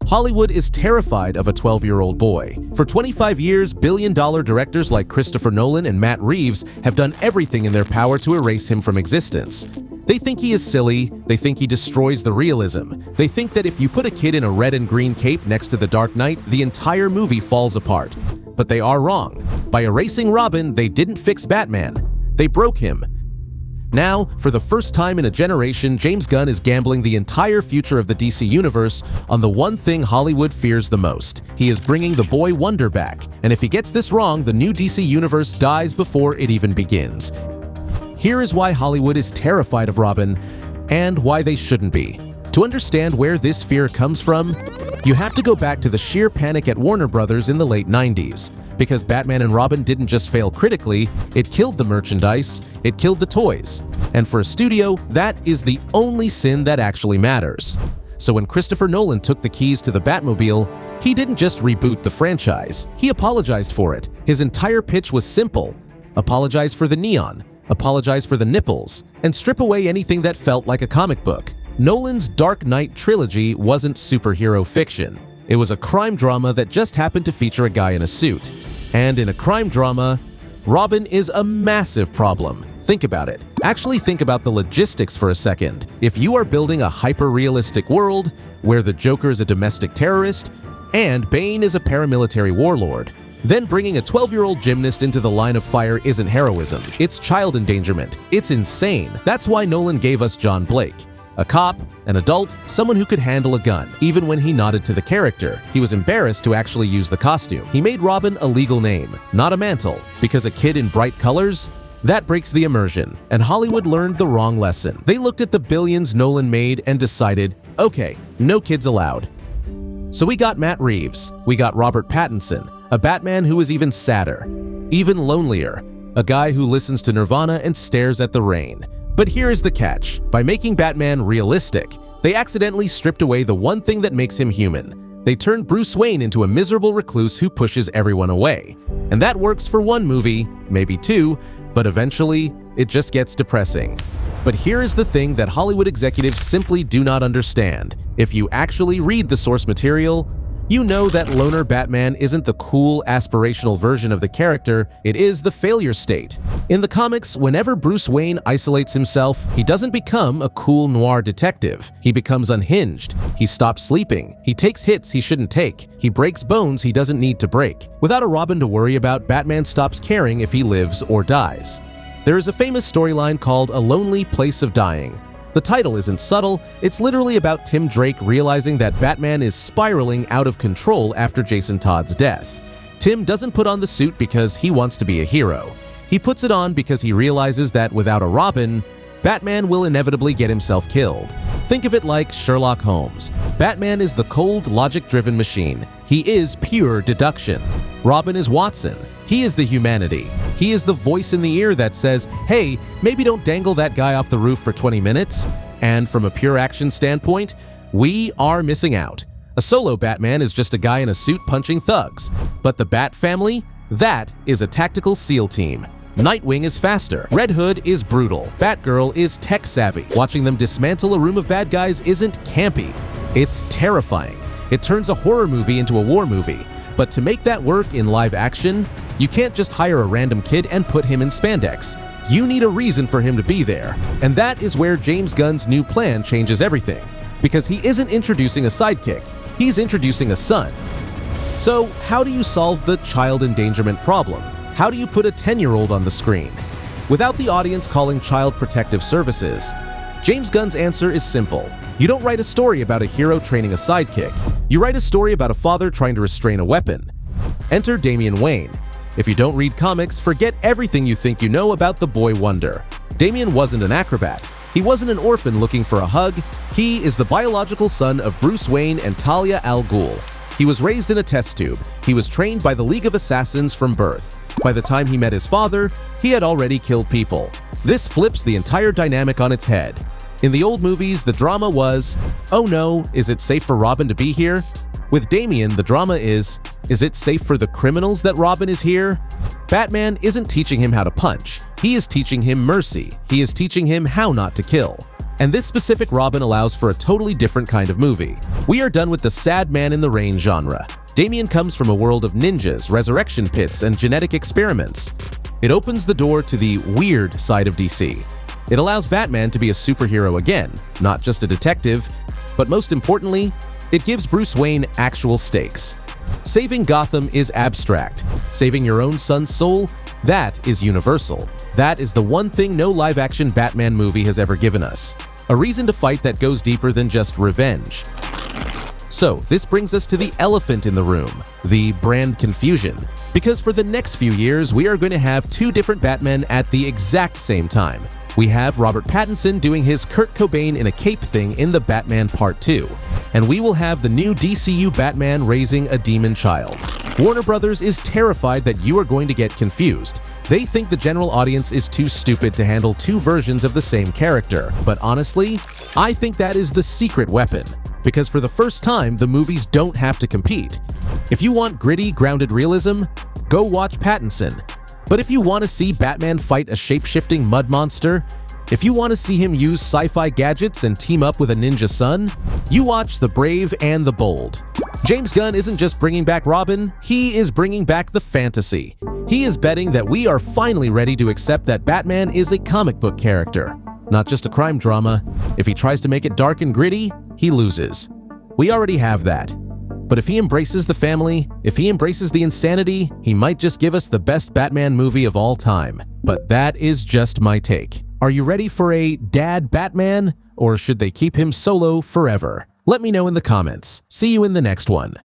Hollywood is terrified of a 12-year-old boy. For 25 years, billion-dollar directors like Christopher Nolan and Matt Reeves have done everything in their power to erase him from existence. They think he is silly, they think he destroys the realism, they think that if you put a kid in a red and green cape next to the Dark Knight, the entire movie falls apart. But they are wrong. By erasing Robin, they didn't fix Batman. They broke him. Now, for the first time in a generation, James Gunn is gambling the entire future of the DC Universe on the one thing Hollywood fears the most. He is bringing the boy wonder back, and if he gets this wrong, the new DC Universe dies before it even begins. Here is why Hollywood is terrified of Robin, and why they shouldn't be. To understand where this fear comes from, you have to go back to the sheer panic at Warner Brothers in the late 90s. Because Batman and Robin didn't just fail critically, it killed the merchandise, it killed the toys. And for a studio, that is the only sin that actually matters. So when Christopher Nolan took the keys to the Batmobile, he didn't just reboot the franchise, he apologized for it. His entire pitch was simple: apologize for the neon, apologize for the nipples, and strip away anything that felt like a comic book. Nolan's Dark Knight trilogy wasn't superhero fiction. It was a crime drama that just happened to feature a guy in a suit. And in a crime drama, Robin is a massive problem. Think about it. Actually think about the logistics for a second. If you are building a hyper-realistic world where the Joker is a domestic terrorist and Bane is a paramilitary warlord, then bringing a 12-year-old gymnast into the line of fire isn't heroism. It's child endangerment. It's insane. That's why Nolan gave us John Blake. A cop, an adult, someone who could handle a gun. Even when he nodded to the character, he was embarrassed to actually use the costume. He made Robin a legal name, not a mantle, because a kid in bright colors? That breaks the immersion, and Hollywood learned the wrong lesson. They looked at the billions Nolan made and decided, okay, no kids allowed. So we got Matt Reeves, we got Robert Pattinson, a Batman who is even sadder, even lonelier, a guy who listens to Nirvana and stares at the rain. But here is the catch. By making Batman realistic, they accidentally stripped away the one thing that makes him human. They turned Bruce Wayne into a miserable recluse who pushes everyone away. And that works for one movie, maybe two, but eventually, it just gets depressing. But here is the thing that Hollywood executives simply do not understand. If you actually read the source material, you know that loner Batman isn't the cool, aspirational version of the character, it is the failure state. In the comics, whenever Bruce Wayne isolates himself, he doesn't become a cool noir detective. He becomes unhinged. He stops sleeping. He takes hits he shouldn't take. He breaks bones he doesn't need to break. Without a Robin to worry about, Batman stops caring if he lives or dies. There is a famous storyline called A Lonely Place of Dying. The title isn't subtle, it's literally about Tim Drake realizing that Batman is spiraling out of control after Jason Todd's death. Tim doesn't put on the suit because he wants to be a hero. He puts it on because he realizes that without a Robin, Batman will inevitably get himself killed. Think of it like Sherlock Holmes. Batman is the cold, logic-driven machine. He is pure deduction. Robin is Watson. He is the humanity. He is the voice in the ear that says, hey, maybe don't dangle that guy off the roof for 20 minutes. And from a pure action standpoint, we are missing out. A solo Batman is just a guy in a suit punching thugs. But the Bat family? That is a tactical SEAL team. Nightwing is faster. Red Hood is brutal. Batgirl is tech-savvy. Watching them dismantle a room of bad guys isn't campy. It's terrifying. It turns a horror movie into a war movie. But to make that work in live action, you can't just hire a random kid and put him in spandex. You need a reason for him to be there. And that is where James Gunn's new plan changes everything. Because he isn't introducing a sidekick, he's introducing a son. So how do you solve the child endangerment problem? How do you put a 10-year-old on the screen without the audience calling Child Protective Services? James Gunn's answer is simple. You don't write a story about a hero training a sidekick. You write a story about a father trying to restrain a weapon. Enter Damian Wayne. If you don't read comics, forget everything you think you know about the boy wonder. Damian wasn't an acrobat. He wasn't an orphan looking for a hug. He is the biological son of Bruce Wayne and Talia al Ghul. He was raised in a test tube. He was trained by the League of Assassins from birth. By the time he met his father, he had already killed people. This flips the entire dynamic on its head. In the old movies, the drama was, oh no, is it safe for Robin to be here? With Damian, the drama is it safe for the criminals that Robin is here? Batman isn't teaching him how to punch. He is teaching him mercy. He is teaching him how not to kill. And this specific Robin allows for a totally different kind of movie. We are done with the sad man in the rain genre. Damian comes from a world of ninjas, resurrection pits, and genetic experiments. It opens the door to the weird side of DC. It allows Batman to be a superhero again, not just a detective, but most importantly, it gives Bruce Wayne actual stakes. Saving Gotham is abstract. Saving your own son's soul, that is universal. That is the one thing no live-action Batman movie has ever given us. A reason to fight that goes deeper than just revenge. So, this brings us to the elephant in the room, the brand confusion. Because for the next few years, we are going to have two different Batmen at the exact same time. We have Robert Pattinson doing his Kurt Cobain in a cape thing in The Batman Part 2. And we will have the new DCU Batman raising a demon child. Warner Brothers is terrified that you are going to get confused. They think the general audience is too stupid to handle two versions of the same character. But honestly, I think that is the secret weapon. Because for the first time, the movies don't have to compete. If you want gritty, grounded realism, go watch Pattinson. But if you want to see Batman fight a shape-shifting mud monster, if you want to see him use sci-fi gadgets and team up with a ninja son, you watch The Brave and the Bold. James Gunn isn't just bringing back Robin, he is bringing back the fantasy. He is betting that we are finally ready to accept that Batman is a comic book character, not just a crime drama. If he tries to make it dark and gritty, he loses. We already have that. But if he embraces the family, if he embraces the insanity, he might just give us the best Batman movie of all time. But that is just my take. Are you ready for a dad Batman? Or should they keep him solo forever? Let me know in the comments. See you in the next one.